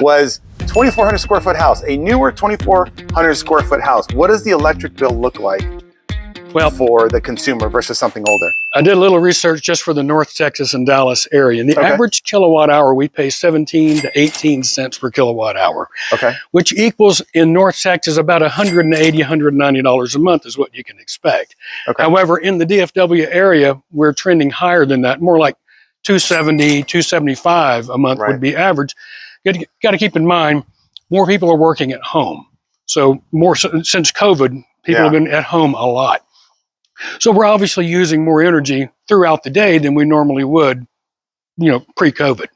was 2,400 square foot house, a newer 2,400 square foot house. What does the electric bill look like for the consumer versus something older? I did a little research just for the North Texas and Dallas area. And the average kilowatt hour, we pay 17 to 18 cents per kilowatt hour, which equals in North Texas about $180, $190 a month is what you can expect. However, in the DFW area, we're trending higher than that, more like 270, 275 a month would be average. Got to keep in mind, more people are working at home. So more since COVID, people have been at home a lot. So we're obviously using more energy throughout the day than we normally would, pre-COVID.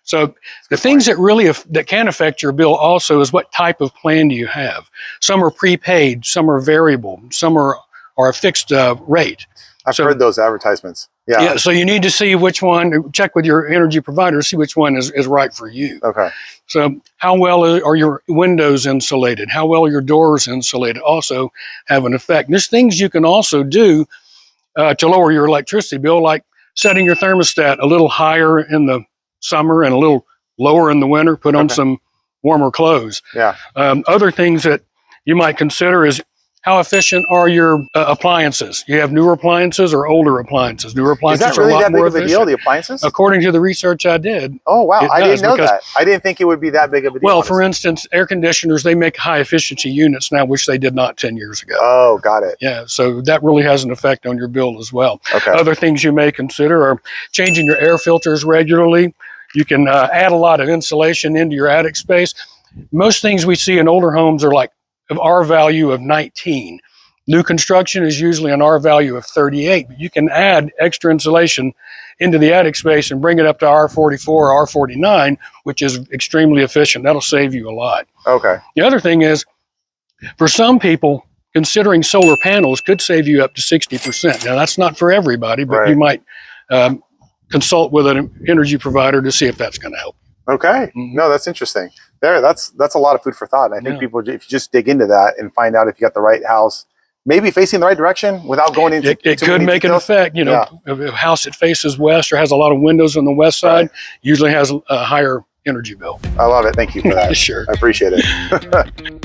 So the things that really that can affect your bill also is what type of plan do you have. Some are prepaid, some are variable, some are a fixed rate. I've heard those advertisements. So you need to see which one, check with your energy provider, see which one is right for you. So how well are your windows insulated? How well are your doors insulated? Also have an effect. And there's things you can also do to lower your electricity bill, like setting your thermostat a little higher in the summer and a little lower in the winter. Put on some warmer clothes. Other things that you might consider is how efficient are your appliances? You have newer appliances or older appliances? Newer appliances are a lot more efficient. Is that really that big of a deal, the appliances? According to the research I did. Oh, wow. I didn't know that. I didn't think it would be that big of a deal. Well, for instance, air conditioners, they make high efficiency units now, which they did not 10 years ago. Oh, got it. Yeah, so that really has an effect on your bill as well. Other things you may consider are changing your air filters regularly. You can add a lot of insulation into your attic space. Most things we see in older homes are like of R value of 19. New construction is usually an R value of 38, but you can add extra insulation into the attic space and bring it up to R44 or R49, which is extremely efficient. That'll save you a lot. The other thing is, for some people, considering solar panels could save you up to 60%. Now, that's not for everybody, but you might consult with an energy provider to see if that's going to help. No, that's interesting. That's a lot of food for thought. And I think people, if you just dig into that and find out if you got the right house, maybe facing the right direction without going into it could make an effect. A house that faces west or has a lot of windows on the west side usually has a higher energy bill. I love it. Thank you for that. Sure. I appreciate it.